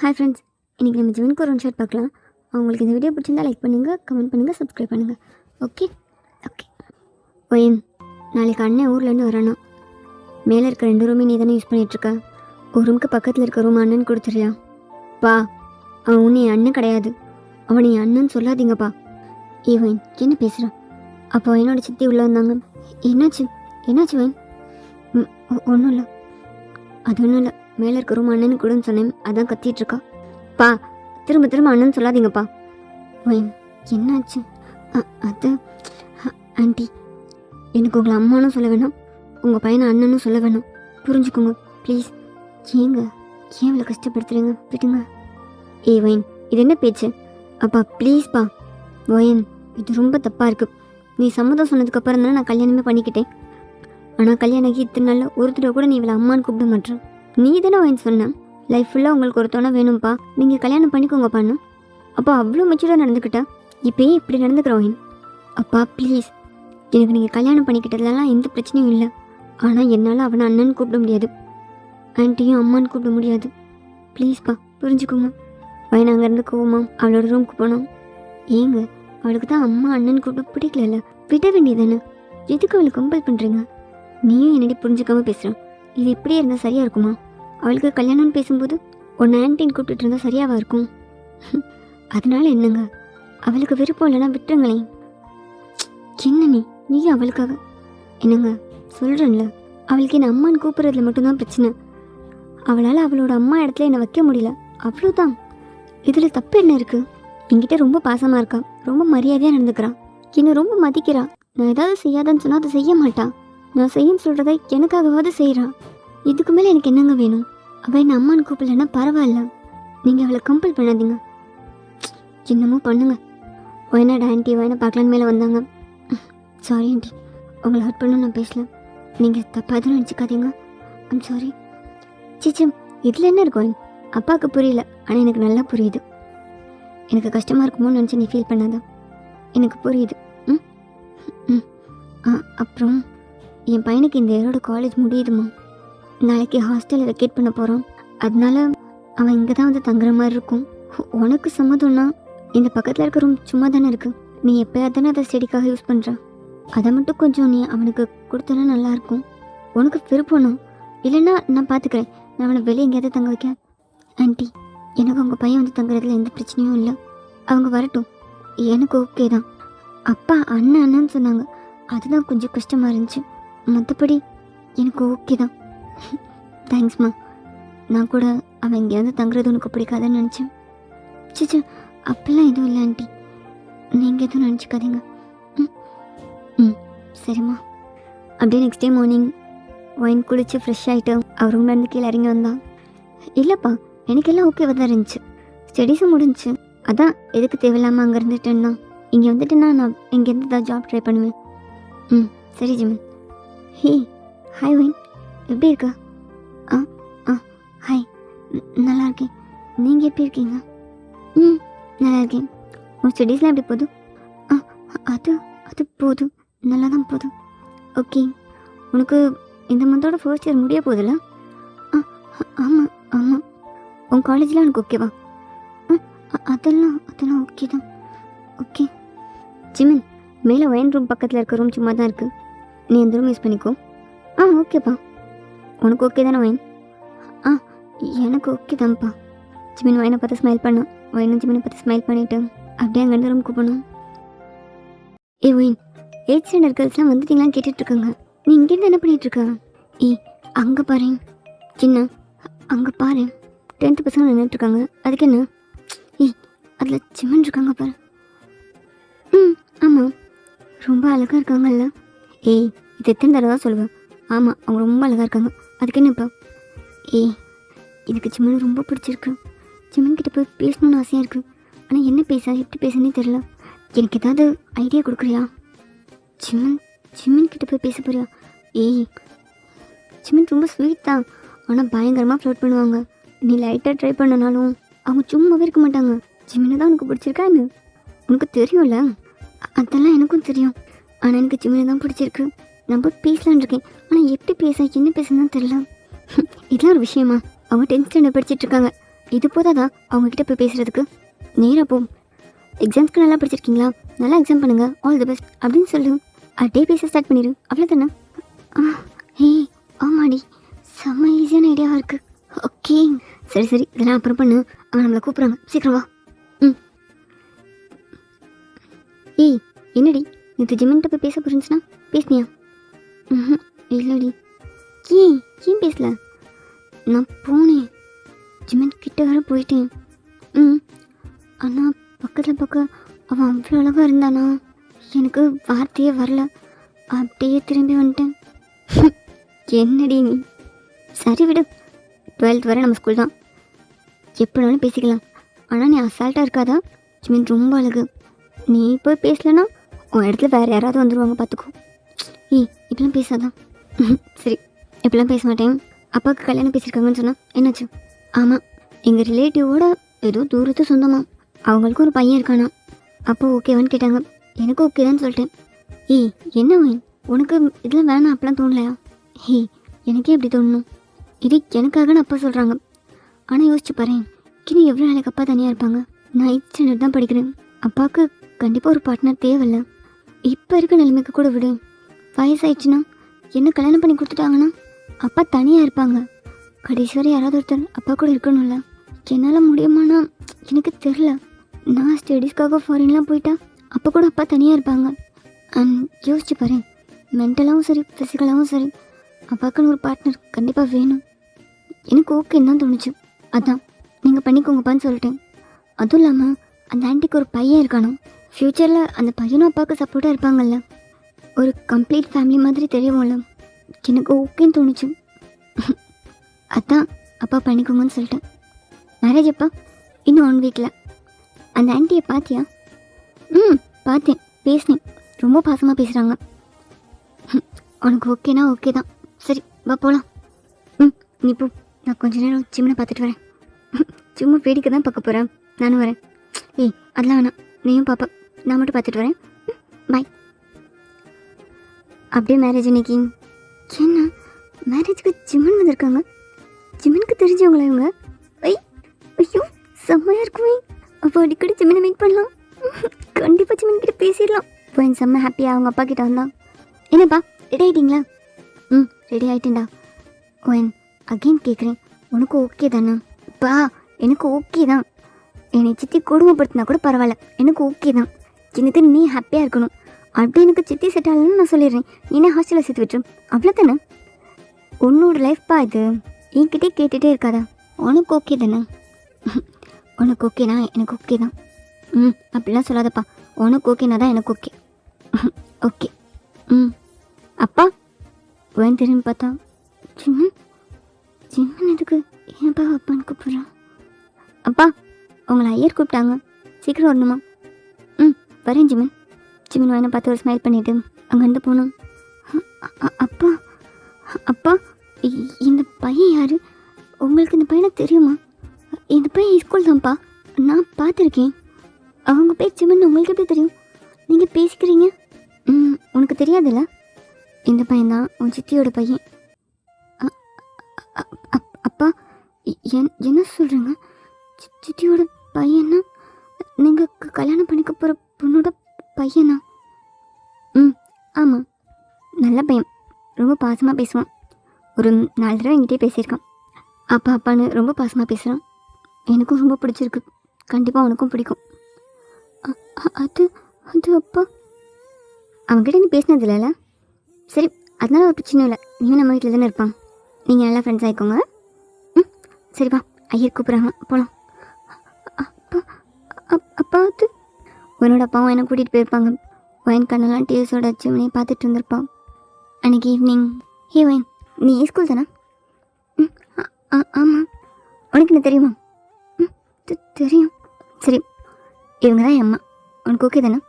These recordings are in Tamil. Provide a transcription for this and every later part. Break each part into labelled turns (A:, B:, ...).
A: ஹாய் ஃப்ரெண்ட்ஸ், இன்றைக்கி நம்ம ஜிவனுக்கு ஒரு ஒன் ஷாட் பார்க்கலாம். அவங்களுக்கு இந்த வீடியோ பிடிச்சிருந்தால் லைக் பண்ணுங்கள், கமெண்ட் பண்ணுங்கள், சப்ஸ்கிரைப் பண்ணுங்கள். ஓகே ஓகே ஒயின், நாளைக்கு அண்ணன் ஊர்லேருந்து வரானா. மேலே இருக்க 2 ரூமே நீ தானே யூஸ் பண்ணிகிட்ருக்க. ஒரு ரூமுக்கு பக்கத்தில் இருக்க ரூம் அண்ணன் கொடுத்துறியா? பா, அவன் உன்னை என் அண்ணன் கிடையாது. அவனை என் அண்ணன் சொல்லாதீங்கப்பா. ஒயின், என்ன பேசுகிறான்? அப்போ என்னோட சித்தி உள்ளே வந்தாங்க. என்னாச்சு என்னாச்சு ஒயின்? ஒன்றும் இல்லை, அது ஒன்றும் இல்லை. மேலே இருக்க ரூம் அண்ணன் கூடன்னு சொன்னேன், அதான் கத்திகிட்ருக்கா. பா, திரும்ப திரும்ப அண்ணன் சொல்லாதீங்கப்பா. ஒயின், என்னாச்சு? அது ஆண்டி, எனக்கு உங்களை அம்மானும் சொல்ல வேணாம், உங்கள் பையனை அண்ணனும் சொல்ல வேணாம். புரிஞ்சுக்கோங்க ப்ளீஸ். ஏங்க ஏன் இவ்வளோ கஷ்டப்படுத்துறீங்க? விடுங்க. ஒயின், இது என்ன பேச்சு? அப்பா ப்ளீஸ்ப்பா. ஒயின், இது ரொம்ப தப்பாக இருக்குது. நீ சம்மதம் சொன்னதுக்கப்புறம் தானே நான் கல்யாணமே பண்ணிக்கிட்டேன். ஆனால் கல்யாணம் ஆகி இத்தனை நாளில் ஒரு தடவை கூட நீ இவளை அம்மான்னு கூப்பிட மாட்டேன். நீ தானே ஒயின் சொன்ன, லைஃப் ஃபுல்லாக உங்களுக்கு ஒரு துணை வேணும்ப்பா, நீங்கள் கல்யாணம் பண்ணிக்கோங்கப்பான்னு. அப்போ அவ்வளோ மெச்சூராக நடந்துக்கிட்டா, இப்போயே இப்படி நடந்துக்கிற ஒயின். அப்பா ப்ளீஸ், எனக்கு நீங்கள் கல்யாணம் பண்ணிக்கிட்டதுலாம் எந்த பிரச்சனையும் இல்லை. ஆனால் என்னால் அவனை அண்ணன் கூப்பிட முடியாது, ஆன்ட்டியும் அம்மான்னு கூப்பிட முடியாது. ப்ளீஸ்ப்பா புரிஞ்சுக்கோங்க. ஒயின் அங்கேருந்து கோவமா அவளோட ரூமுக்கு போனோம். ஏங்க, அவளுக்கு தான் அம்மா அண்ணன் கூப்பிட பிடிக்கல, விட வேண்டியதானே. எதுக்கு அவளை கம்பல் பண்ணுறீங்க? நீயும் என்னடி புரிஞ்சுக்காம பேசுகிறான். இது இப்படியே இருந்தால் சரியாக இருக்குமா? அவளுக்கு கல்யாணம்னு பேசும்போது ஒன்று ஆன்ட்டின்னு கூப்பிட்டு இருந்தால் சரியாவா இருக்கும்? அதனால என்னங்க, அவளுக்கு விருப்பம் இல்லைன்னா விட்டுருங்களேன். என்ன நீயும் அவளுக்காக? என்னங்க சொல்கிறேன்ல, அவளுக்கு என்னை அம்மான்னு கூப்பிட்றதுல மட்டும்தான் பிரச்சனை. அவளால் அவளோட அம்மா இடத்துல என்னை வைக்க முடியல, அவ்வளோதான். இதில் தப்பு என்ன இருக்குது? என்கிட்ட ரொம்ப பாசமாக இருக்கா, ரொம்ப மரியாதையாக நடந்துக்கிறான், என்னை ரொம்ப மதிக்கிறா. நான் ஏதாவது செய்யாதான்னு சொன்னால் அதை செய்ய மாட்டான். நான் செய்யன்னு சொல்கிறத எனக்காகவாது செய்கிறான். இதுக்கு மேலே எனக்கு என்னங்க வேணும்? அவள் என்ன அம்மான்னு கூப்பிடலன்னா பரவாயில்ல, நீங்கள் அவளை கம்பல் பண்ணாதீங்க. என்னமோ பண்ணுங்க. ஒயனாடு ஆண்டி ஒயனை பார்க்கலான்னு மேலே வந்தாங்க. சாரி ஆண்டி, உங்களை ஹர்ட் பண்ணணும் நான் பேசல, நீங்கள் தப்பாக எதுவும் நினச்சிக்காதீங்க. I'm sorry. சிச்சம், இதில் என்ன இருக்கும் ஒயின்? அப்பாவுக்கு புரியல, ஆனால் எனக்கு நல்லா புரியுது. எனக்கு கஷ்டமாக இருக்குமோன்னு நினச்சி நீ ஃபீல் பண்ணாத, எனக்கு புரியுது. அப்புறம் என் பையனுக்கு இந்த இயரோட காலேஜ் முடியுதுமா. நாளைக்கு ஹாஸ்டலில் வெக்கேட் பண்ண போகிறான். அதனால அவன் இங்கே தான் வந்து தங்குற மாதிரி இருக்கும். உனக்கு சம்மதம்னா இந்த பக்கத்தில் இருக்க ரூம் சும்மா தானே இருக்குது, நீ எப்போயாவது தானே அதை ஸ்டடிக்காக யூஸ் பண்ணுறான். அதை மட்டும் கொஞ்சம் நீ அவனுக்கு கொடுத்தனா நல்லாயிருக்கும். உனக்கு விருப்பம்னா, இல்லைன்னா நான் பார்த்துக்கிறேன், நான் அவனை வெளியே எங்கேயாவது தங்க வைக்க. ஆண்டி, எனக்கு அவங்க பையன் வந்து தங்குறதுல எந்த பிரச்சனையும் இல்லை, அவங்க வரட்டும், எனக்கு ஓகே தான். அப்பா அண்ணன் அண்ணன்னு சொன்னாங்க, அதுதான் கொஞ்சம் கஷ்டமாக இருந்துச்சு. மற்றபடி எனக்கு ஓகே தான். தேங்க்ஸ்மா. நான் கூட அவன் எங்கேயாவது தங்குறது உனக்கு பிடிக்காதுன்னு நினச்சேன். சிச்சா, அப்பெல்லாம் எதுவும் இல்லை ஆண்டி, நீங்கள் எதுவும் நினச்சிக்காதீங்க. சரிம்மா. அப்படியே நெக்ஸ்ட் டே மார்னிங் ஒயின் குளித்து ஃப்ரெஷ் ஆகிட்டு அவர் ரூம்லேருந்து கீழே இறங்கி வந்தான். இல்லைப்பா, எனக்கு எல்லாம் ஓகேவாக தான் இருந்துச்சு, ஸ்டடீஸும் முடிஞ்சிச்சு. அதான் எதுக்கு தேவையில்லாமல் அங்கே இருந்துட்டேன்னா, இங்கே வந்துட்டுன்னா நான் இங்கேருந்து தான் ஜாப் ட்ரை பண்ணுவேன். சரி ஜிமன். ஹே ஹாய் ஒயின், எப்படி இருக்கா? ஹாய், நல்லா இருக்கேன். நீங்கள் எப்படி இருக்கீங்க? நல்லா இருக்கேன். உன் ஸ்டடீஸ்லாம் எப்படி போதும்? அது அது போதும், நல்லா தான் போதும். ஓகே, உனக்கு இந்த மந்தோட ஃபர்ஸ்ட் இயர் முடிய போதில்ல? ஆமாம் ஆமாம். உன் காலேஜில் உனக்கு ஓகேவா? அதெல்லாம் ஓகே தான். ஓகே ஜிமின், மேலே ஒயின் ரூம் பக்கத்தில் இருக்க ரூம் சும்மா தான் இருக்குது, நீ அந்த ரூம் யூஸ் பண்ணிக்கோ. ஓகேப்பா. உனக்கு ஓகே தானே ஒயின்? எனக்கு ஓகே தான்ப்பா. ஜிமின் ஒயினை பார்த்து ஸ்மைல் பண்ணான். ஒயினும் ஜிமினை பார்த்து ஸ்மைல் பண்ணிவிட்டு அப்படியே அங்கேருந்து ரூமுக்கு போனோம். ஒயின், 8th ஸ்டாண்டர்ட் கேர்ள்ஸ்லாம் வந்துட்டீங்களான்னு கேட்டுட்ருக்காங்க. நீ இங்கேருந்து என்ன பண்ணிகிட்ருக்க? அங்கே பாரு சின்ன, அங்கே பாரு 10th பசங்க நின்றுட்டுருக்காங்க. அதுக்கு என்ன? அதில் ஜிமன் இருக்காங்க பாரு. ஆமாம், ரொம்ப அழகாக இருக்காங்கல்ல. இது எத்தனை தடவை தான் சொல்லுவேன். ஆமாம், அவங்க ரொம்ப அழகாக இருக்காங்க. அதுக்கு என்ன இப்போ? எனக்கு ஜிமனை ரொம்ப பிடிச்சிருக்கு. ஜிமன் கிட்ட போய் பேசணுன்னு ஆசையாக இருக்குது, ஆனால் என்ன பேச எப்படி பேசுனே தெரில. எனக்கு ஏதாவது ஐடியா கொடுக்குறியா? ஜிமன் கிட்ட போய் பேச போறியா? ஜிமன் ரொம்ப ஸ்வீட் தான், ஆனால் பயங்கரமாக ஃப்ளோட் பண்ணுவாங்க. நீ லைட்டாக ட்ரை பண்ணனாலும் அவங்க சும்மாவே இருக்க மாட்டாங்க. ஜிமினை தான் உனக்கு பிடிச்சிருக்கா என்ன? உனக்கு தெரியும்ல? அதெல்லாம் எனக்கும் தெரியும், ஆனால் எனக்கு ஜிமினை தான் பிடிச்சிருக்கு. நான் போய் பேசலான் இருக்கேன், ஆனால் எப்படி பேச என்ன பேசுன்னு தெரியல. இதெல்லாம் ஒரு விஷயமா? அவங்க 10th ஸ்டாண்டர்ட் படிச்சுட்டு இருக்காங்க. இது போதாதா அவங்கக்கிட்ட போய் பேசுகிறதுக்கு? நேராக போ. எக்ஸாம்ஸ்க்கு நல்லா படிச்சிருக்கீங்களா, நல்லா எக்ஸாம் பண்ணுங்கள், ஆல் தி பெஸ்ட் அப்படின்னு சொல்லு. அப்படியே பேச ஸ்டார்ட் பண்ணிடு, அவ்வளோதானே? ஏய் ஆமாடி, செம்ம ஈஸியான ஐடியாவாக இருக்குது. ஓகே சரி சரி, இதெல்லாம் அப்புறம் பண்ணு. அவன் நம்மளை கூப்பிட்றாங்க, சீக்கிரம் வா. ம். ஏய் என்னடி, நேற்று ஜிம்மின்ட்ட போய் பேச புரிஞ்சுன்னா பேசினியா? ம் இல்லடி. ஏன் பேசல? நான் போனேன், ஜிம்மன் கிட்ட வர போயிட்டேன். ஆனால் பக்கத்தில் அவன் அவ்வளோ அழகாக இருந்தானா, எனக்கு வார்த்தையே வரல. அப்படியே திரும்பி வந்துட்டேன். என்னடி நீ? சரி விடு, 12th வரை நம்ம ஸ்கூல் தான், எப்படினாலும் பேசிக்கலாம். ஆனால் நீ அசால்ட்டாக இருக்காதா? ஜிமின் ரொம்ப அழகு, நீ போய் பேசலன்னா உன் இடத்துல வேறு யாராவது வந்துடுவாங்க, பார்த்துக்கோ. இப்படிலாம் பேசாதான். சரி இப்படிலாம் பேச மாட்டேன். அப்பாவுக்கு கல்யாணம் பேசியிருக்காங்கன்னு சொன்னால் என்னாச்சு? ஆமாம், எங்கள் ரிலேட்டிவோட ஏதோ தூரத்து சொந்தமா, அவங்களுக்கும் ஒரு பையன் இருக்கானா. அப்போ ஓகேவான்னு கேட்டாங்க, எனக்கும் ஓகே தான் சொல்லிட்டேன். என்ன வேன் உனக்கு இதெல்லாம் வேணாம் அப்படிலாம் தோணலையா? எனக்கே அப்படி தோணணும். இது எனக்காகன்னு அப்பா சொல்கிறாங்க. ஆனால் யோசிச்சு பாரு, இன்னும் எவ்வளோ நாளைக்கு அப்பா தனியாக இருப்பாங்க? நான் 8th ஸ்டாண்டர்ட் தான் படிக்கிறேன். அப்பாவுக்கு கண்டிப்பாக ஒரு பார்ட்னர் தேவையில்லை. இப்போ இருக்க நிலைமைக்கு கூட விடு, வயசாயிடுச்சுன்னா என்ன கல்யாணம் பண்ணி கொடுத்துட்டாங்கன்னா அப்பா தனியாக இருப்பாங்க. கடைசி வரை யாராவது ஒருத்தர் அப்பா கூட இருக்கணும்ல. என்னால் முடியுமானா எனக்கு தெரில. நான் ஸ்டடீஸ்க்காக ஃபாரின்லாம் போயிட்டா அப்போ கூட அப்பா தனியாக இருப்பாங்க. அண்ட் யோசிச்சு பாரு, மென்டலாகவும் சரி ஃபிசிக்கலாகவும் சரி அப்பாவுக்குன்னு ஒரு பார்ட்னர் கண்டிப்பாக வேணும். எனக்கு ஓகேன்னு தான் தோணுச்சு, அதான் நீங்கள் பண்ணிக்கோங்கப்பான்னு சொல்லிட்டேன். அதுவும் இல்லாமல் அந்த ஆண்டிக்கு ஒரு பையன் இருக்கானோ, ஃப்யூச்சரில் அந்த பையனும் அப்பாவுக்கு சப்போர்ட்டாக இருப்பாங்கல்ல, ஒரு கம்ப்ளீட் ஃபேமிலி மாதிரி தெரியும்ல. எனக்கு ஓகேன்னு தோணுச்சு, அதான் அப்பா பண்ணிக்கோங்கன்னு சொல்லிட்டேன். மேரேஜ் அப்பா இன்னும் 1 வீக்கில். அந்த ஆண்டியை பார்த்தியா? பார்த்தேன், பேசினேன், ரொம்ப பாசமாக பேசுகிறாங்க. உனக்கு ஓகேனா ஓகே தான். சரி வா போகலாம். நீ போ, நான் கொஞ்ச நேரம் ஜிம்னை பார்த்துட்டு வரேன். சும்மா வேடிக்கை தான் பார்க்க போகிறேன், நானும் வரேன். அதெல்லாம் வேணாம், நீயும் பாப்பா, நான் மட்டும் பார்த்துட்டு வரேன். பாய். அப்படியே மேரேஜ் இன்னைக்கு. என்ன மேரேஜுக்கு ஜிம்மன் வந்திருக்காங்க? ஜிம்மனுக்கு தெரிஞ்சவங்களா இவங்க? ஐயோ செம்மையாக இருக்குமே. அப்போ அடிக்கடி ஜிம்மனை மீட் பண்ணலாம். கண்டிப்பாக ஜிம்மன் கிட்ட பேசிடலாம். இப்போ என் செம்ம ஹாப்பியாக அவங்க அப்பா கிட்ட வந்தான். என்னப்பா ரெடி ஆகிட்டீங்களா? ரெடி ஆகிட்டேன்டா. ஓன் அகெயின் கேட்குறேன், உனக்கு ஓகே தானே? பா எனக்கு ஓகே தான். என்னை சித்தி கொடுமைப்படுத்தினா கூட பரவாயில்ல, எனக்கு ஓகே தான். எனக்கு நீ ஹாப்பியாக இருக்கணும். அப்படி எனக்கு சித்தி செட் ஆகலன்னு நான் சொல்லிடுறேன், நீனே ஹாஸ்டலில் சேர்த்து விட்டுரும், அவ்வளோதானே? உன்னோட லைஃப்பா இது, என்கிட்டே கேட்டுகிட்டே இருக்காதா? உனக்கு ஓகே தானே? உனக்கு ஓகேனா எனக்கு ஓகே தான். அப்படிலாம் சொல்லாதப்பா, உனக்கு ஓகேனா தான் எனக்கு ஓகே. ஓகே. அப்பா வேன் திரும்பி பார்த்தா, ஜிம்மன் எதுக்கு ஏன்ப்பா அப்பான்னு கூப்பிட்றான்? அப்பா உங்களை ஐயர் கூப்பிட்டாங்க, சீக்கிரம் வரணுமா? வரேன் ஜிம்மன். ஜிம்மன் வேணா பார்த்து ஒரு ஸ்மைல் பண்ணிவிட்டு அங்கேருந்து போகணும். அப்பா அப்பா இந்த பையன் யார்? உங்களுக்கு இந்த பையனை தெரியுமா? இந்த பையன் ஸ்கூல் தான்ப்பா, நான் பார்த்துருக்கேன். அவங்க பேர் ஜிம்மன் உங்களுக்கு எப்படி தெரியும்? நீங்கள் பேசிக்கிறீங்க. உனக்கு தெரியாதுல்ல, இந்த பையன் தான் உன் சித்தியோட பையன். அப்பா என்ன சொல்கிறீங்க? சித்தியோட பையனா? நீங்கள் கல்யாணம் பண்ணிக்க போகிற பொண்ணோட பையனா? ஆமாம், நல்ல பையன், ரொம்ப பாசமாக பேசுவான். ஒரு 4 தடவை என்கிட்டே பேசியிருக்கான். அப்பா அப்பான்னு ரொம்ப பாசமாக பேசுகிறான். எனக்கும் ரொம்ப பிடிச்சிருக்கு, கண்டிப்பாக உனக்கும் பிடிக்கும். அது அது அப்பா அவங்ககிட்ட நீ பேசினது இல்லைல்ல? சரி, அதனால ஒரு பிரச்சனையும் இல்லை, நீயும் நம்ம வீட்டில் தானே இருப்பான், நீங்கள் நல்லா ஃப்ரெண்ட்ஸ் ஆகிக்கோங்க. சரிப்பா, ஐயர் கூப்பிட்றாங்க, போகலாம். அப்பா அப்பா அது உன்னோட அப்பாவும் என்னை கூட்டிகிட்டு போயிருப்பாங்க. ஒயின் கண்ணெல்லாம் டீஸோட ஜிம்மனை பார்த்துட்டு இருந்திருப்பான். அன்றைக்கி ஈவினிங். ஒயின் நீ ஸ்கூல் தானே? ஆமாம். உனக்கு என்ன தெரியுமா? தெரியும். சரி, இவங்க தான் என் அம்மா, உனக்கு ஓகே தானே?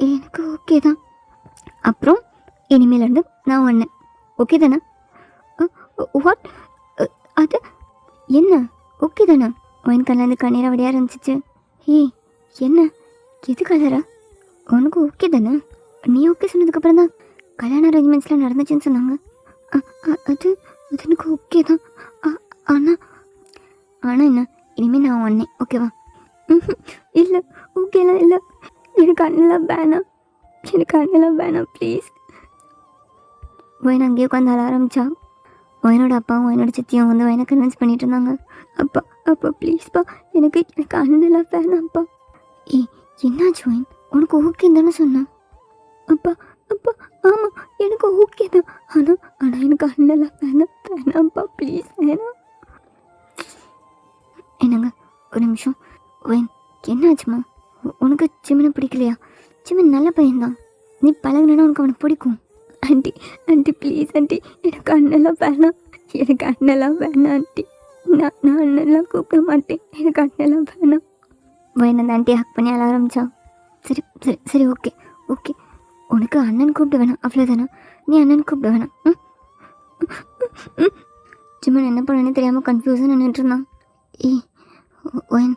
A: எனக்கு ஓகே தான். அப்புறம் இனிமேலேருந்து நான் ஒன்று, ஓகே தானே? வாட்? அது என்ன ஓகே தானே? ஒயின் கண்ணிலேருந்து கண்ணீரை வழியாக இருந்துச்சு. என்ன எது கலரா? உனக்கு ஓகே தானே? நீ ஓகே சொன்னதுக்கப்புறம் தான் கல்யாண அரேஞ்ச்மெண்ட்ஸ்லாம் நடந்துச்சுன்னு சொன்னாங்க. அது அது எனக்கு ஓகே தான். ஆனால் ஆனால் என்ன, இனிமேல் நான் ஒன்னே ஓகேவா? இல்லை ஓகேலாம் இல்லை, எனக்கு அண்ணெல்லாம் வேணாம், எனக்கு அண்ணெல்லாம் வேணாம் ப்ளீஸ். ஒயன் அங்கேயே உட்காந்து அழ ஆரம்பிச்சா. ஒயனோட அப்பாவும் ஒயனோட சித்தியும் வந்து ஒயனை கன்வின்ஸ் பண்ணிட்டு இருந்தாங்க. அப்பா அப்பா ப்ளீஸ்ப்பா, எனக்கு எனக்கு அண்ணெல்லாம் வேணாம்ப்பா. என்னாச்சு ஒயன், உனக்கு ஓகேன்னு தானே சொன்னேன்? அப்பா அப்பா ஆமாம் எனக்கு ஓகே தான், ஆனால் எனக்கு அண்ணெல்லாம் வேணாம்ப்பா ப்ளீஸ் வேணாம். என்னங்க ஒரு நிமிஷம். ஒயன் என்னாச்சுமா, உனக்கு சிம்மனை பிடிக்கலையா? சிம்மன் நல்ல பையன்தான், நீ பழகுனா உனக்கு அவனை பிடிக்கும். ஆண்டி ப்ளீஸ் ஆண்டி, எனக்கு அண்ணெல்லாம் வேணாம், எனக்கு அண்ணெல்லாம் வேணாம் ஆண்டி, நான் அண்ணெல்லாம் கூப்பிட மாட்டேன், எனக்கு அண்ணெல்லாம் வேணாம். வயன் அந்த ஆண்டி ஹக் பண்ணி அழ ஆரம்பிச்சா. சரி சரி சரி ஓகே ஓகே, உனக்கு அண்ணன் கூப்பிட வேணாம் அவ்வளோதானே, நீ அண்ணன் கூப்பிட வேணாம். ஜிம்மன் என்ன பண்ணனே தெரியாமல் கன்ஃபியூஸாக நின்றுட்டு இருந்தான். ஒயன்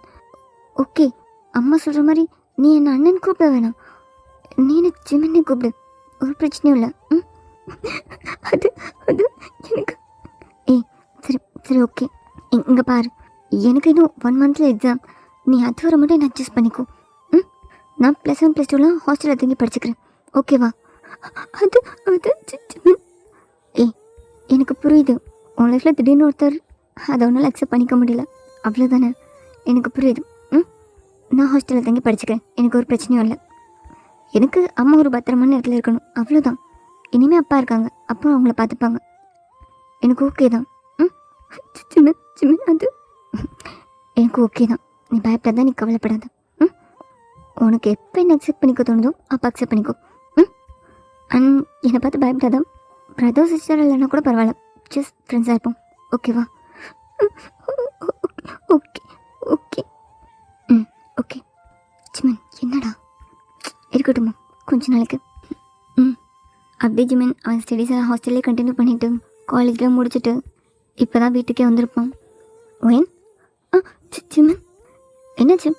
A: ஓகே, அம்மா சொல்கிற மாதிரி நீ என்ன அண்ணன் கூப்பிட வேணாம், நீ என்ன ஜிம்மனே கூப்பிடு, ஒரு பிரச்சனையும் இல்லை. அது அது எனக்கு சரி சரி ஓகே, இங்கே பாரு, எனக்கு இன்னும் 1 மந்த்தில் எக்ஸாம், நீ அது வர மட்டும் என்ன அட்ஜஸ்ட் பண்ணிக்கோ. நான் +1 +2லாம் ஹாஸ்டலில் தங்கி படிச்சுக்கிறேன் ஓகேவா? அது அது எனக்கு புரியுது, உன் லைஃப்பில் திடீர்னு ஒருத்தர் அதை ஒன்றால் அக்செப்ட் பண்ணிக்க முடியல, அவ்வளோதானே, எனக்கு புரியுது. நான் ஹாஸ்டலில் தங்கி படிச்சுக்கிறேன், எனக்கு ஒரு பிரச்சனையும் இல்லை. எனக்கு அம்மா ஒரு பத்திரமான இடத்துல இருக்கணும் அவ்வளோதான். இனிமேல் அப்பா இருக்காங்க, அப்பா அவங்கள பார்த்துப்பாங்க, எனக்கு ஓகே தான். அது எனக்கு ஓகே தான், நீ பயப்படாத, நீ கவலைப்படாத. உனக்கு எப்போ என்ன அக்செப்ட் பண்ணிக்க தோணுதோ அப்போ அக்செப்ட் பண்ணிக்கோ. அண்ட் என்னை பார்த்து பயப்படாத, பிரதர் சிஸ்டர் இல்லைன்னா கூட பரவாயில்ல, ஜஸ்ட் ஃப்ரெண்ட்ஸாக இருப்போம் ஓகேவா? Okay okay okay. ஜிமன் என்னடா, இருக்கட்டுமா கொஞ்ச நாளைக்கு? அப்படியே ஜிமன் அவன் ஸ்டடீஸ் எல்லாம் ஹாஸ்டல்லே கண்டினியூ பண்ணிவிட்டு காலேஜில் முடிச்சுட்டு இப்போ தான் வீட்டுக்கே வந்திருப்பான். ஒயன் ஜிமன் என்னாச்சு,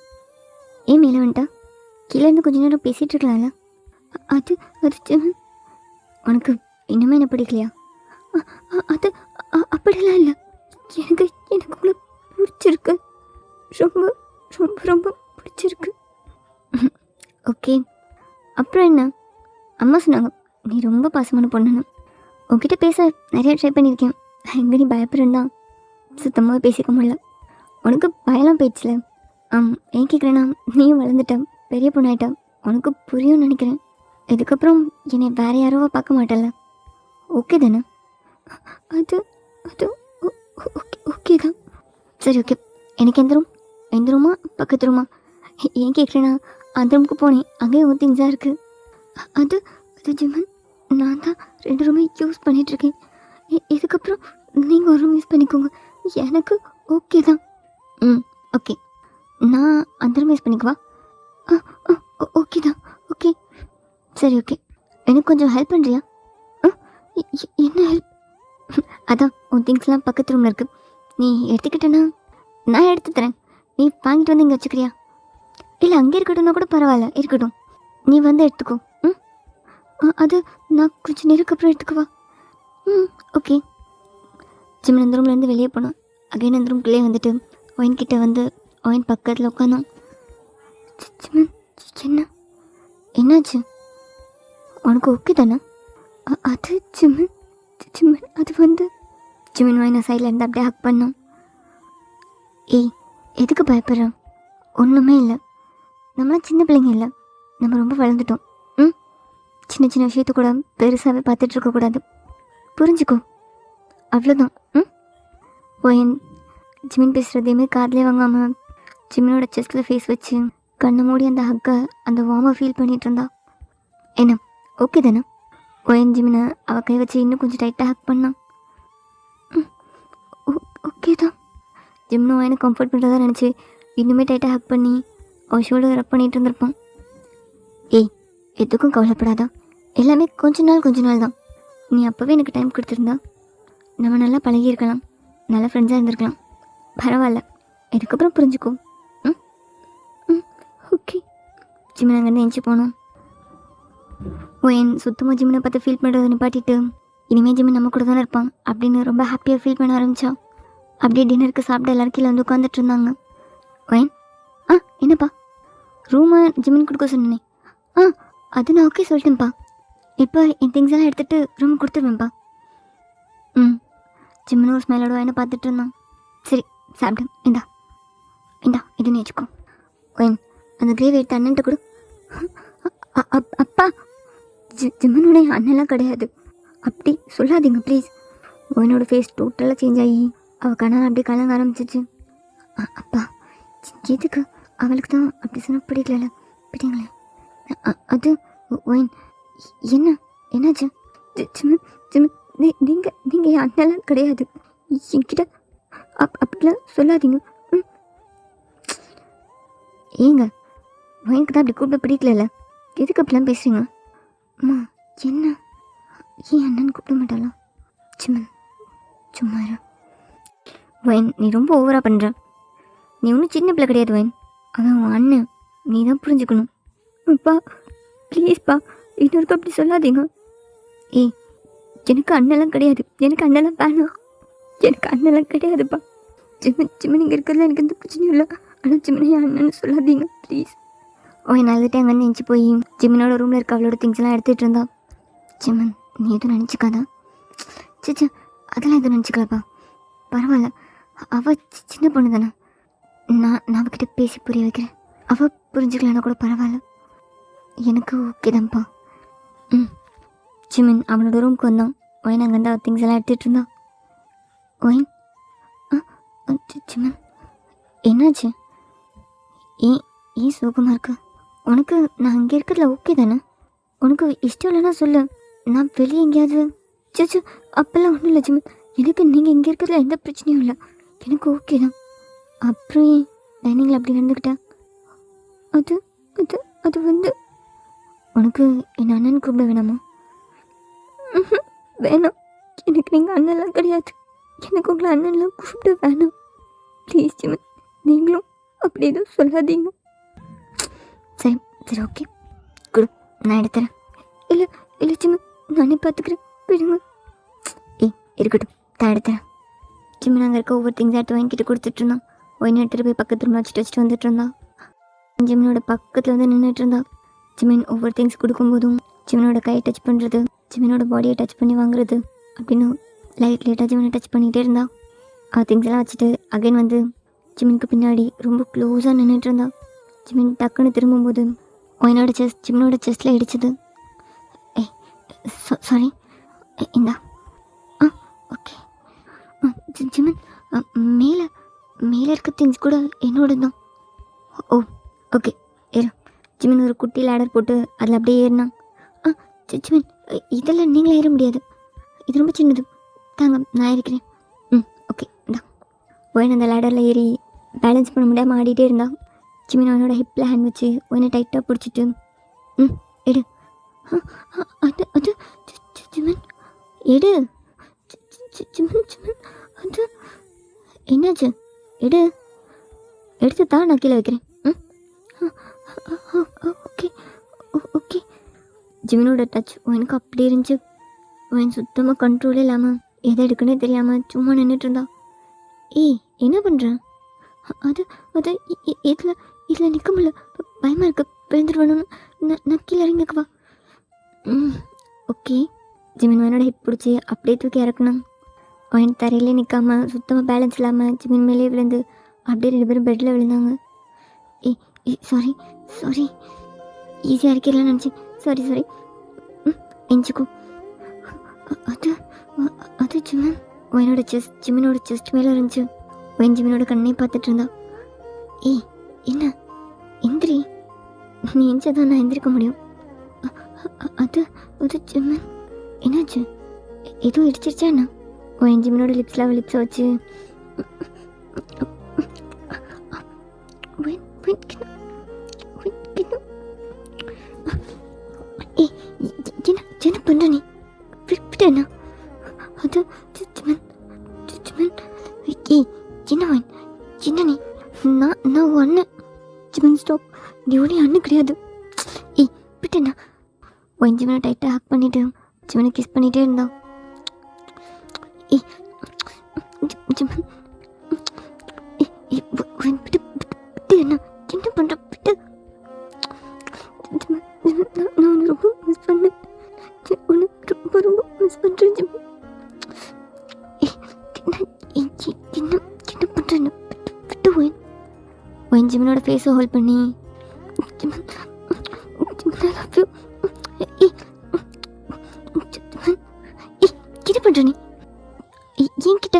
A: ஏன் மேலே வந்துட்டா? கீழேருந்து கொஞ்ச நேரம் பேசிகிட்டு இருக்கலாம்ல? அது அது ஜிமன், உனக்கு இன்னுமே என்ன பிடிக்கலையா? அது அப்படிலாம் இல்லை, எனக்கு எனக்கு உங்களை பிடிச்சிருக்கு, ரொம்ப ரொம்ப ரொம்ப பிடிச்சிருக்கு. ஓகே அப்புறம் என்ன, அம்மா சொன்னாங்க நீ ரொம்ப பாசமான பொண்ணுன்னு. உங்ககிட்ட பேச நிறைய ட்ரை பண்ணியிருக்கேன், எங்கே நீ பயப்படுறேன்னா சுத்தமாக பேசிக்க முடியல. உனக்கு பயம்லாம் போயிடுச்சுல. ஏன் கேட்குறேன்னா நீயும் வளர்ந்துட்டேன், பெரிய பொண்ணாயிட்டேன், உனக்கு புரியும்னு நினைக்கிறேன். இதுக்கப்புறம் என்னை வேறு யாரோவா பார்க்க மாட்டேல்ல, ஓகே தானே? அது அது ஓகே ஓகே தான். சரி ஓகே, எனக்கு எந்த ரூமா பக்கத்து ரூமா? ஏன் கேட்குறேன்னா அந்த ரூமுக்கு போனேன், அங்கேயும் ஒரு திங்ஸாக இருக்குது. அது அது ஜிம்மன், நான் தான் 2 ரூமே யூஸ் பண்ணிகிட்ருக்கேன், இதுக்கப்புறம் நீங்கள் ஒரு ரூம் யூஸ் பண்ணிக்கோங்க, எனக்கு ஓகே தான். ஓகே, நான் அந்த ரூம் யூஸ் பண்ணிக்குவா? ஓகே தான் ஓகே. சரி ஓகே, எனக்கு கொஞ்சம் ஹெல்ப் பண்ணுறியா? என்ன ஹெல்ப்? அதான் உன் திங்ஸ்லாம் பக்கத்து ரூமில் இருக்குது, நீ எடுத்துக்கிட்டேன்னா நான் எடுத்து தரேன், நீ வாங்கிட்டு வந்து இங்கே வச்சுக்கிறியா? இல்லை அங்கே இருக்கட்டும்னா கூட பரவாயில்ல, இருக்கட்டும், நீ வந்து எடுத்துக்கோ. அது நான் கொஞ்சம் நேரத்துக்கு அப்புறம் எடுத்துக்குவா? ஓகே. ஜிம்மன் அந்த ரூம்லேருந்து வெளியே போனான். அகைன் அந்த ரூம்குள்ளே வந்துட்டு ஒயின் கிட்டே வந்து ஒயின் பக்கத்தில் உட்காந்தான். ஜிம்மன் என்ன என்னாச்சு, உனக்கு ஓகே தானே? அது ஜிம்மன் ஜிம்மன் அது வந்து ஜிம்மன் ஒயினை சைடில் இருந்து அப்படியே ஹக் பண்ணான். எதுக்கு பயப்படுறேன், ஒன்றுமே இல்லை, நம்மளாம் சின்ன பிள்ளைங்க இல்லை, நம்ம ரொம்ப வளர்ந்துட்டோம். சின்ன சின்ன விஷயத்த கூட பெருசாகவே பார்த்துட்ருக்கக்கூடாது, புரிஞ்சுக்கோ, அவ்வளோதான். ஒயன் ஜிமின் பேசுகிறதையுமே காதிலே வாங்காமல் ஜிமினோட செஸ்ட்டில் ஃபேஸ் வச்சு கண்ணை மூடி அந்த ஹக்கை அந்த வார்மை ஃபீல் பண்ணிகிட்டு இருந்தா. என்ன ஓகே தானே? ஒயன் ஜிமினை அவள் கை வச்சு இன்னும் கொஞ்சம் டைட்டாக ஹக் பண்ணான். ஓகே தான். ஜிம்னு ஒயனை கம்ஃபர்ட் பண்ணுறதா நினச்சி இன்னுமே டைட்டாக ஹக் பண்ணி அவள் ஷோல்டர் ரப் பண்ணிகிட்டு இருந்திருப்பான். எதுக்கும் கவலைப்படாதா, எல்லாமே கொஞ்ச நாள் தான். நீ அப்போவே எனக்கு டைம் கொடுத்துருந்தா நம்ம நல்லா பழகியிருக்கலாம், நல்லா ஃப்ரெண்ட்ஸாக இருந்திருக்கலாம், பரவாயில்ல, இதுக்கப்புறம் புரிஞ்சுக்கோ. ஓகே. ஜிம்மன் அங்கேருந்து எஞ்சி போனோம். ஒயன் சுத்தமாக ஜிம்மனை பார்த்து ஃபீல் பண்ணுறதை நிப்பாட்டிட்டு இனிமேல் ஜிம்மன் நம்ம கூட தானே இருப்பான் அப்படின்னு ரொம்ப ஹாப்பியாக ஃபீல் பண்ண ஆரம்பித்தான். அப்படியே டின்னருக்கு சாப்பிட எல்லாரும் கீழே வந்து உட்காந்துட்டு இருந்தாங்க. ஒயின் என்னப்பா ரூமை ஜிம்மின் கொடுக்க சொன்னேனே. அது நான் ஓகே சொல்லிட்டேன்ப்பா. இப்போ என் திங்ஸ் எல்லாம் எடுத்துகிட்டு ரூம் கொடுத்துருவேன்ப்பா. ஜிம்மின் ஒரு ஸ்மெல்லோட ஒயினை பார்த்துட்டு இருந்தான். சரி சாப்பிடு. இந்தா இது நீ வச்சுக்கோ. ஒயின் அந்த கிரேவி எடுத்து அண்ணன்ட்ட கொடு. அப்பா ஜிம்மனுடைய அண்ணெல்லாம் கிடையாது, அப்படி சொல்லாதீங்க ப்ளீஸ். ஒயினோட ஃபேஸ் டோட்டலாக சேஞ்ச் ஆகி அவள் கண்ணால் அப்படியே கலங்க ஆரம்பிச்சிச்சு. அப்பா எதுக்கு? அவளுக்கு தான் அப்படி சொன்ன பிடிக்கல பிடிங்களே. அது ஒயின் என்னாச்சு? நீங்கள் என் அண்ணெல்லாம் கிடையாது, என்கிட்ட அப்படிலாம் சொல்லாதீங்க. ஏங்க ஒயினுக்கு தான் அப்படி கூப்பிட பிடிக்கல, எதுக்கு அப்படிலாம் பேசுகிறீங்க? அம்மா என்ன ஏன் அண்ணன் கூப்பிட மாட்டாளா? சிம்மன் சும்மா ஒயின், நீ ரொம்ப ஓவராக பண்ணுற. நீ ஒன்றும் சின்ன பிள்ளை கிடையாது ஒயின், அவன் உன் அண்ணன், நீ தான் புரிஞ்சுக்கணும். அப்பா ப்ளீஸ்ப்பா இன்னொருக்கு அப்படி சொல்லாதீங்க. எனக்கு அண்ணெல்லாம் கிடையாது, எனக்கு அண்ணெல்லாம் வேணாம், எனக்கு அண்ணெல்லாம் கிடையாதுப்பா. சிம்மன் இங்கே இருக்கிறதுல எனக்கு எந்த பிரச்சனையும் இல்லை, ஆனால் சிம்மனை என் அண்ணன்னு சொல்லாதீங்க ப்ளீஸ். ஒயின் அழுதுட்டு அங்கே நினச்சி போய் ஜிம்மனோட ரூமில் இருக்க அவளோட திங்ஸ்லாம் எடுத்துகிட்டு இருந்தா. ஜிம்மன் நீ எதுவும் நினச்சிக்காதா? சிச்சு அதெல்லாம் எதுவும் நினச்சிக்கலப்பா, பரவாயில்ல. அவள் சின்ன பொண்ணு தானே, நான் அவகிட்ட பேசி புரிய வைக்கிறேன். அவள் புரிஞ்சுக்கலன்னா கூட பரவாயில்ல, எனக்கு ஓகே தான்ப்பா. ஜிம்மன் அவனோட ரூமுக்கு வந்தான். ஒயின் அங்கேருந்து அவள் திங்ஸ் எல்லாம் எடுத்துகிட்டு இருந்தான். ஒயின் ஜிம்மன் என்னாச்சு? ஏன் சோகமாக இருக்கு? உனக்கு நான் அங்கே இருக்கிறதுல ஓகே தானே? உனக்கு இஷ்டம் இல்லைன்னா சொல்லு, நான் வெளியே எங்கேயாவது. சச்சு அப்போல்லாம் ஒன்றும் இல்லை ஜிம்மன், எனக்கு நீங்கள் இங்கே இருக்கிறதுல எந்த பிரச்சனையும் இல்லை, எனக்கு ஓகே தான். அப்புறம் ஏன் டைனிங்கில் அப்படி நடந்துக்கிட்டேன்? அது அது அது வந்து உனக்கு என் அண்ணன் கூப்பிட வேணாமா? வேணாம், எனக்கு நீங்கள் அண்ணன்லாம் கிடையாது, எனக்கு உங்களை அண்ணன்லாம் கூப்பிட வேணாம் ப்ளீஸ் ஜிம்மன், நீங்களும் அப்படி எதுவும் சொல்லாதீங்க. சரி ஓகே குடு, நான் எடுத்துறேன். இல்லை ஜிம்மன் நானே பார்த்துக்கிறேன், விடுங்க. இருக்கட்டும் தான் எடுத்துறேன். ஜிம்மன் அங்கே இருக்க ஒவ்வொரு திங்ஸ் எடுத்து வாங்கிட்டு கொடுத்துட்டு இருந்தான். ஒயின் எடுத்துகிட்டு போய் பக்கத்து ரூமில் வச்சுட்டு வந்துட்டு இருந்தான். ஜிம்மனோட பக்கத்தில் வந்து நின்றுட்டு இருந்தா. ஜிம்மன் ஒவ்வொரு திங்ஸ் கொடுக்கும்போதும் ஜிம்மனோட கையை டச் பண்ணுறது, ஜிம்மனோட பாடியை டச் பண்ணி வாங்குறது அப்படின்னு லைட்டாக ஜிம்மனை டச் பண்ணிகிட்டே இருந்தா. அவள் திங்ஸ் எல்லாம் வச்சுட்டு அகைன் வந்து ஜிம்மனுக்கு பின்னாடி ரொம்ப க்ளோஸாக நின்றுட்டு இருந்தா. ஜிம்மன் டக்குன்னு திரும்பும்போது ஒயினோட ஜிம்மனோட செஸ்ட்டில் இடிச்சது. சாரி இந்தா. ஓகே ஜிம்மன் மேலே இருக்க திங்ஸ் கூட என்னோட தான். ஓகே ஏறு. ஜிம்மன் ஒரு குட்டி லேடர் போட்டு அதில் அப்படியே ஏறினான். ஜிம்மன் இதெல்லாம் நீங்களே ஏற முடியாது, இது ரொம்ப சின்னது, தாங்க நான் இருக்கிறேன். ஓகே இந்தா. ஒயின் அந்த லேடரில் ஏறி பேலன்ஸ் பண்ண முடியாமல் ஆடிட்டே இருந்தான். ஜிம்மன் அவனோட ஹிப்பில் ஹேண்ட் வச்சு ஒயினை டைட்டாக பிடிச்சிட்டு எடு. அது ஜிம்மன் எடு. ஜிம்மன் அது என்னாச்சு? எடுத்து தான் நான் கீழே வைக்கிறேன். Okay okay. ஜிம்மனோட டச் ஒயினுக்கு அப்படி இருந்துச்சு. ஒயின் சுத்தமாக கண்ட்ரோலே இல்லாமல் எதை எடுக்குன்னே தெரியாமல் சும்மா நின்றுட்டு இருந்தா. என்ன பண்ணுறேன்? அது அது இதில் நிற்க முடியல, பயமாக இருக்கு, பிறந்துருவேணும்னு நான் கீழே இறங்கிக்கவா? ஓகே. ஜிம்மன் ஒயினோட ஹிப் பிடிச்சி அப்படியே தூக்கி இறக்குனான். ஒயின் தரையிலே நிற்காமல் சுத்தமாக பேலன்ஸ் இல்லாமல் ஜிம்மன் மேலே விழுந்து அப்படியே 2 பேரும் பெட்டில் விழுந்தாங்க. சாரி ஈஸியாக இறக்கிடலான்னு நினச்சேன், சாரி. எஞ்சிக்கோ. அது ஜிம்மன் ஒயினோட ஜிம்மனோட செஸ்ட் மேலே இருந்துச்சு. ஒயின் ஜிம்மனோட கண்ணை பார்த்துட்டு இருந்தா. என்ன எந்திரி, நீ எஞ்சாதான் நான் எந்திரிக்க முடியும். அது ஜிம்மன் என்னாச்சு? எதுவும் இடிச்சிருச்சா என்ன? ஒயின் ஜிம்மனோட லிப்ஸில் லிப்ஸை வச்சு என்ன பண்ற நீ? விட்டேன்னா அது ஜிம்மன் என்ன ஒயின், என்ன நீ? நான் உன் அண்ணன். ஜிம்மன் ஸ்டாப், நீ உடனே அண்ணன் கிடையாது. விட்டேன்னா. ஒயின் ஜிம்மனை டைட்டாக ஹக் பண்ணிட்டு ஜிம்மனை கிஸ் பண்ணிகிட்டே இருந்தான். ஜிம்மன் ஒயின் ஒயின் ஜிமனோட ஃபேஸை ஹோல்ட் பண்ணி ஜிமன் ஜிமன் ஐ லவ் யூ. என்ன பண்ணுற நீ என்கிட்ட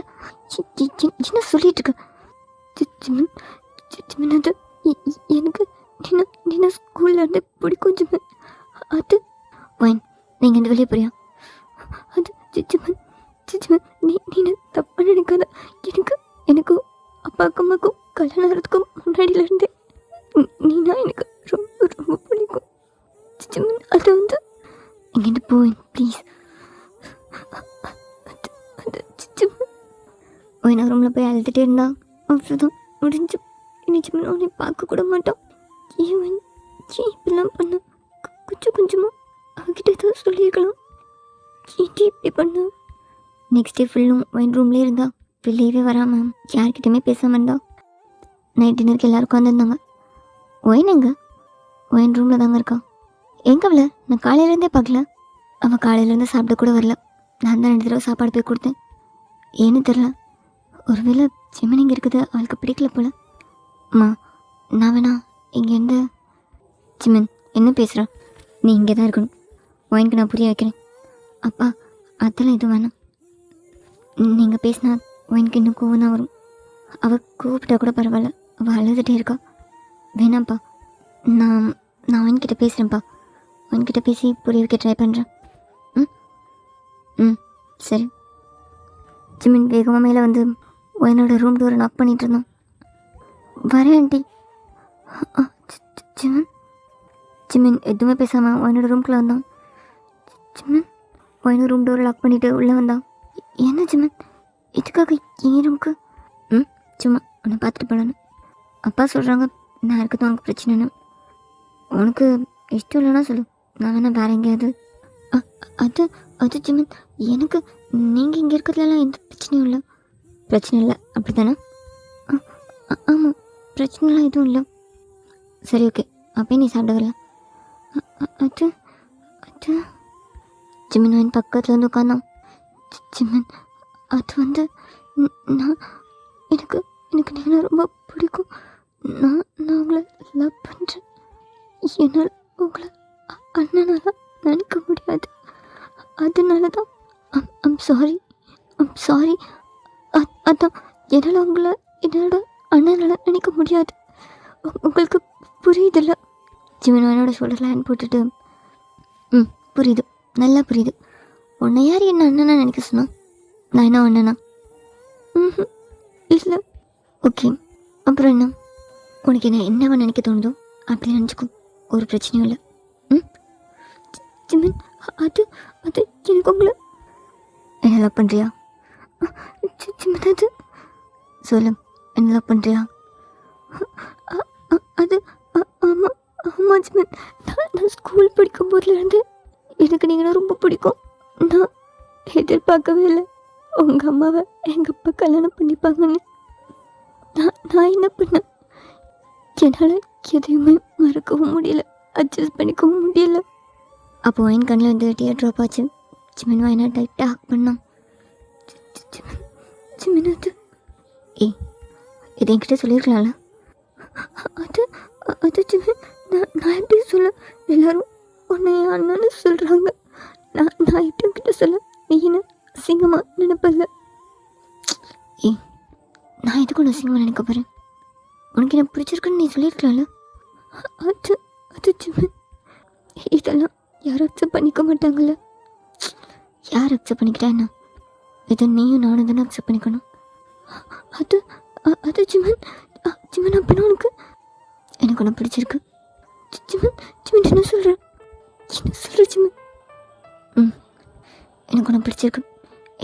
A: என்ன சொல்லிட்டு இருக்க? ஜிமன் ஜிமன் அது எனக்கு நின்ன ஸ்கூல்ல இருந்து பிடிக்கும் ஜிமன். அது ஒயின் நீங்கள் இந்த வெளியே போறியா? அது ஜிமன் ஜிமன் நீ தப்பாக நினைக்காத. எனக்கு அப்பாவுக்கும் அம்மாக்கும் கல்யாணம் ஆகிறதுக்கும் முன்னாடியிலேருந்தே நீனா எனக்கு ரொம்ப ரொம்ப பிடிக்கும் ஜிமன். அது வந்து இங்கேருந்து போவேன் ப்ளீஸ். நான் ரூமில் போய் அழுதுகிட்டே இருந்தான். அவ்வளோதான் முடிஞ்சு. இனி ஜிமன் உன்னை பார்க்க கூட மாட்டான். ஏன் இப்படிலாம் பண்ண? கொஞ்சமாக அவகிட்ட ஏதாவது சொல்லியிருக்கலாம். ஏன்டி இப்படி பண்ண? நெக்ஸ்ட் டே ஃபுல்லும் ஒயின் ரூம்லேயே இருந்தா. வெளியவே வராமல் யார்கிட்டையுமே பேசாமல் இருந்தா. நைட் டின்னருக்கு எல்லோரும் உட்காந்துருந்தாங்க. ஒயின் எங்க? ஒயின் ரூமில் தாங்க இருக்கா. எங்கே அவளை நான் காலையிலேருந்தே பார்க்கல. அவள் காலையிலேருந்து சாப்பிட கூட வரல. நான் தான் 2 தடவை சாப்பாடு போய் கொடுத்தேன். ஏன்னு தெரில. ஒருவேளை ஜிமன் இங்கே இருக்குது அவளுக்கு பிடிக்கல போல. அம்மா நான் வேணா இங்கேருந்து. ஜிமன் என்ன பேசுகிறா? நீ இங்கே தான் இருக்கணும். ஒயினுக்கு நான் புரிய வைக்கிறேன். அப்பா அதெல்லாம் எதுவும் வேணாம். நீங்கள் பேசினா ஒயினுக்கு இன்னும் கோவம் தான் வரும். அவள் கூப்பிட்டா கூட பரவாயில்ல. அவள் அழுதுகிட்டே இருக்கா. வேணாம்ப்பா, நான் ஒயின்கிட்ட பேசுகிறேன்ப்பா. ஒயின்கிட்ட பேசி புரிய வைக்க ட்ரை பண்ணுறேன். சரி. ஜிமின் வேகமாக மேலே வந்து ஒயினோட ரூம் டோரை நாக் பண்ணிகிட்டு இருந்தான். வரேன் ஆண்டி. ஜிமின் எதுவுமே பேசாமல் ஒயினோட ரூம்குள்ளே வந்தான். ஜிமின் ஒயினோட ரூம் டோரை லாக் பண்ணிவிட்டு உள்ளே வந்தான். என்ன ஜிமின் இதுக்காக என் ரூமுக்கு? சும்மா உன்னை பார்த்துட்டு போகலான்னு. அப்பா சொல்கிறாங்க நான் இருக்கிறது உனக்கு பிரச்சனைன்னு. உனக்கு இஷ்டம் இல்லைன்னா சொல்லு, நான் வேணா வேறு எங்கேயாவது. அது ஜிமின் எனக்கு நீங்கள் இங்கே இருக்கிறதுலாம் எந்த பிரச்சனையும் இல்லை. பிரச்சனை இல்லை அப்படி தானே? ஆமாம் பிரச்சனைலாம் எதுவும் இல்லை. சரி ஓகே, அப்போ நீ சாப்பிட வரல. அது ஜிமின் என் பக்கத்தில் வந்து உட்காந்தான். ஜிமின் அது வந்து நான் எனக்கு நீங்கள் ரொம்ப பிடிக்கும். நான் உங்களை லவ் பண்ணுறேன். என்னால் உங்களை அண்ணனால் நினைக்க முடியாது. அதனால தான் ஐம் சாரி. அதான் என்னால் உங்களை என்னோட அண்ணனால் நினைக்க முடியாது. உங்களுக்கு புரியுதில்ல? ஜிமின் என்னோட ஷோல்டரில் ஹேண்ட் போட்டுட்டு புரியுது, நல்லா புரியுது. உன்னை யார் என்ன அண்ணனா நினைக்க சொன்னா? நான் என்ன அண்ணனா? இல்லை. ஓகே அப்புறம் என்ன? உனக்கு என்னவா நினைக்க தோணுதோ அப்படி நினச்சிக்கோ, ஒரு பிரச்சனையும் இல்லை. ஜிமின் அது எனக்கு உங்களை என்ன லவ் பண்ணுறியா? ஜிமின் அது சொல்லு, என்ன லவ் பண்ணுறியா? அது ஆமாம் ஜிமின், நான் ஸ்கூல் படிக்கும் போதுலேருந்து எனக்கு நீங்கள் ரொம்ப பிடிக்கும். நான் எதிர்பார்க்கவே இல்லை உங்கள் அம்மாவை எங்கள் அப்பா கல்யாணம் பண்ணிப்பாங்கன்னு. நான் என்ன பண்ணேன்? என்னால் எதையுமே மறக்கவும் முடியல, அட்ஜஸ்ட் பண்ணிக்கவும் முடியல. அப்போ ஒயின் கண்ணில் வந்து டியர் ட்ராப் ஆச்சு. ஜிமின் வாயினா டைட்டாக ஹக் பண்ணான். ஜிமின் அது இது என்கிட்ட சொல்லியிருக்கலாம்ல? அது ஜிமின் நான் எப்படி சொல்ல? எல்லோரும் உன்னை அண்ணன்னு சொல்கிறாங்க. நான் எப்படி கிட்ட சொல்ல? நீ என்ன அசிங்கமாக நினைப்பல்ல? நான் எதுக்கு ஒன்று அசிங்கமாக நினைக்க போகிறேன்? உனக்கு என்ன பிடிச்சிருக்குன்னு நீ சொல்லியிருக்கலாம்ல? அது ஜிமின் இதெல்லாம் யாரும் அக்செப்ட் பண்ணிக்க மாட்டாங்கல்ல? யார் அக்செப்ட் பண்ணிக்கிட்டா என்ன? இதை நீயும் நானும் தானே அக்செப்ட் பண்ணிக்கணும். அது ஜிமின் அப்படின்னா உனக்கு எனக்கு ஒன்று பிடிச்சிருக்கு. ஜிமின் என்ன சொல்கிற ஜிமின்? எனக்கு ஒன்று பிடிச்சிருக்கு.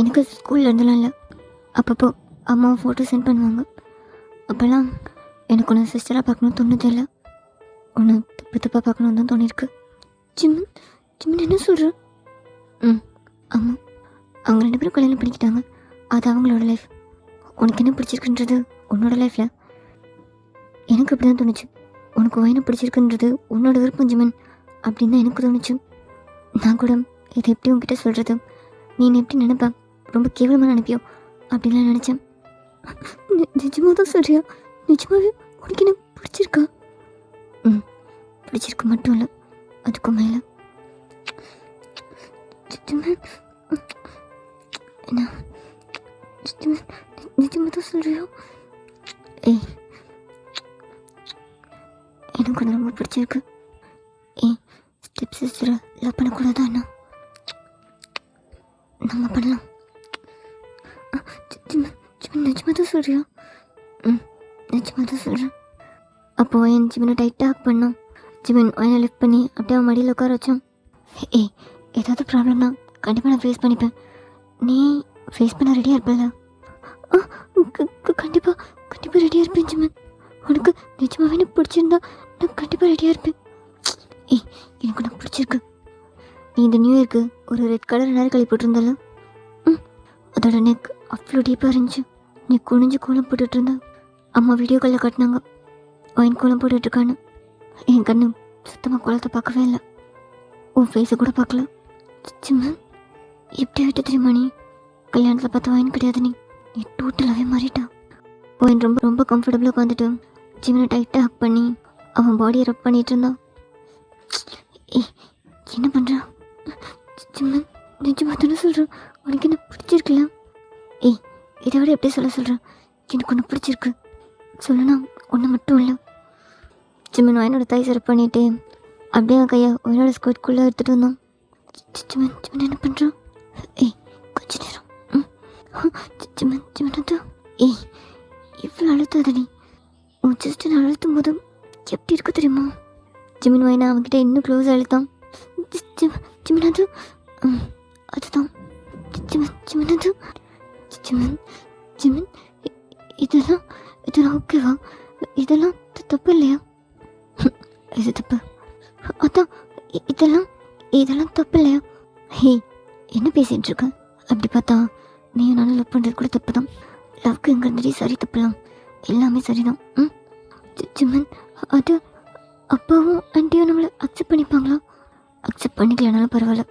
A: எனக்கு ஸ்கூலில் இருந்தெல்லாம் இல்லை, அப்பப்போ அம்மாவை ஃபோட்டோ சென்ட் பண்ணுவாங்க. அப்போல்லாம் எனக்கு ஒன்று சிஸ்டராக பார்க்கணுன்னு தோணுது இல்லை, ஒன்று தப்பாக பார்க்கணுன்னு தான் தோணியிருக்கு. ஜிமின் என்ன சொல்கிற? ஆமாம், அவங்க 2 பேரும் கல்யாணம் பண்ணிக்கிட்டாங்க. அது அவங்களோட லைஃப். உனக்கு என்ன பிடிச்சிருக்குன்றது உன்னோட லைஃப்பில். எனக்கு அப்படி தான் தோணுச்சு. உனக்கு ஒயினை பிடிச்சிருக்குன்றது உன்னோட விருப்பம் ஜிமின் அப்படின்னு தான் எனக்கு தோணுச்சு. நான் கூட இதை எப்படி உங்ககிட்ட சொல்கிறது, நீ எப்படி நினைப்ப, ரொம்ப கேவலமாக நினைப்பியோ அப்படின்லாம் நினச்சேன். நிஜமாக தான் சொல்கிறியா? நிஜமாவே உனக்கு என்ன பிடிச்சிருக்கா? ம், பிடிச்சிருக்கு மட்டும் இல்லை, அதுக்கும் மேலே என்ன நிஜமாக தான் சொல்றியோ? ஏய், எனக்கு அது ரொம்ப பிடிச்சிருக்கு. ஏய், ஸ்டெப் சிஸ்டரை லவ் பண்ணக்கூடாதா? என்ன நம்ம பண்ணலாம். நிஜமாக தான் சொல்றியா? ம், நிஜமாக தான் சொல்கிறேன். அப்போது என் ஜிமினை டைட்டாக ஹக் பண்ணோம். ஜிமின் ஒயனை லிஃப்ட் பண்ணி அப்படியே அவன் மடியில் உட்கார வச்சோம். ஏய், ஏதாவது ப்ராப்ளம்னா கண்டிப்பாக நான் ஃபேஸ் பண்ணிப்பேன். நீ ஃபேஸ் பண்ண ரெடியாக இருப்பல? கண்டிப்பாக கண்டிப்பாக ரெடியாக இருப்பேன் ஜிமின். உனக்கு நிஜமாகவே எனக்கு பிடிச்சிருந்தா நான் கண்டிப்பாக ரெடியாக இருப்பேன். ஏய், எனக்கு உனக்கு பிடிச்சிருக்கு. நீ இந்த நியூ இயர்க்கு ஒரு ரெட் கலர் நேரக்களி போட்டிருந்தால, அதோட நெக் அவ்வளோ டீப்பாக இருந்துச்சு. நீ குனிஞ்சு கோலம் போட்டுட்டு இருந்தா அம்மா வீடியோ காலில் காட்டினாங்க ஒயின் கோலம் போட்டுட்ருக்கான்னு. என் கண்ணு சுத்தமாக கோலத்தை பார்க்கவே இல்லை, உன் ஃபேஸை கூட பார்க்கல. சிம்மன், எப்படி ஆகிட்டு தெரியுமா? நீ கல்யாணத்தில் பார்த்த ஒயின் கிடையாது. நீ டோட்டலாகவே மாறிட்டா. ஒயின் ரொம்ப ரொம்ப கம்ஃபர்டபுளாக உட்காந்துட்டு ஜிமினை டைட்டாக ஹக் பண்ணி அவன் பாடியை ரப் பண்ணிகிட்டு இருந்தான். ஏய், என்ன பண்ணுறா? சிம்மன், நிஜமாக தானே சொல்கிறேன், உனக்கு என்ன பிடிச்சிருக்குல்ல? ஏய், இதை விட எப்படி சொல்கிறேன், எனக்கு ஒன்று பிடிச்சிருக்கு. சொல்லணும் ஒன்று மட்டும் இல்லை. சிம்மன் ஒயனோட தாய் சிறப்பு பண்ணிட்டு அப்படியே அவன் கையை ஒயனோட ஸ்கர்ட்குள்ளே எடுத்துகிட்டு வந்தான். சிம்மன் சிம்மன் என்ன பண்ணுறான்? ஏய், கொஞ்ச நேரம். சிம்மன் சிம்மன் தான். ஏய், இவ்வளோ அழுத்தாதடி. உன் ஜஸ்ட் நான் அழுத்தும் போது எப்படி இருக்கு தெரியுமா? ஜிமின் ஒயனை அவன்கிட்ட இன்னும் க்ளோஸ் அழுத்தான். சிம்மன் அது அதுதான் சிம்மன் சிம்மன் அது சிம்மன் சிம்மன். இதெல்லாம் இதெல்லாம் ஓகேவா? இதெல்லாம் தப்பு இல்லையா? இது தப்பு. அதான் இதெல்லாம் இதெல்லாம் தப்பு இல்லையா? ஹே, என்ன பேசிகிட்டு இருக்க? அப்படி பார்த்தா நீ நானும் லவ் பண்ணுறது கூட தப்பு தான். லவ்க்கு எங்கே இருந்துட்டு சரி தப்புலாம் எல்லாமே சரிதான். சிம்மன், அது அப்பாவும் ஆண்டியும் நம்மளை அக்செப்ட் பண்ணிப்பாங்களா? அக்செப்ட் பண்ணிக்கலனாலும் பரவாயில்ல,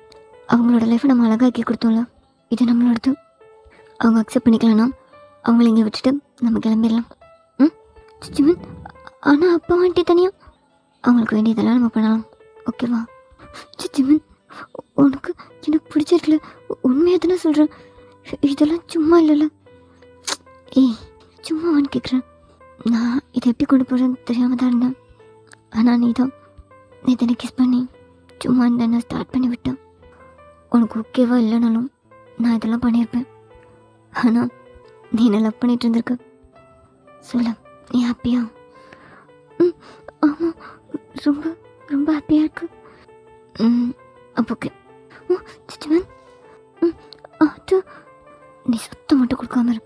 A: அவங்களோட லைஃப்பை நம்ம அழகாக்கி கொடுத்தோம்ல, இது நம்மளோடது. அவங்க அக்செப்ட் பண்ணிக்கலன்னா அவங்கள இங்கே விட்டுட்டு நம்ம கிளம்பிடலாம். சிம்மன், ஆனால் அப்பா ஆண்டி தனியாக அவங்களுக்கு வேண்டியதெல்லாம் நம்ம பண்ணலாம், ஓகேவா? சிம்மன், உனக்கு எனக்கு பிடிச்சிருக்கல, உண்மையாக தானே சொல்கிறேன். இதெல்லாம் சும்மா இல்லைல்ல? ஏய், சும்மா அவன் கேட்குறேன். நான் இதை எப்படி கொண்டு போகிறேன்னு தெரியாமல் தான் இருந்தேன். ஆனால் நீ தான் இதை கிஸ் பண்ணி சும்மா இந்த என்ன ஸ்டார்ட் பண்ணி விட்டேன். உனக்கு ஓகேவா இல்லைனாலும் நான் இதெல்லாம் பண்ணியிருப்பேன். ஆனால் நீ என்ன லவ் பண்ணிகிட்டு இருந்திருக்க. சொல்ல, நீ ஹாப்பியா? ஆமாம், ரொம்ப ரொம்ப ஹாப்பியாக இருக்கு. அப்போ ஓகே. சிச்சுவன், அது நீ சத்தம் மட்டும் கொடுக்காம இரு.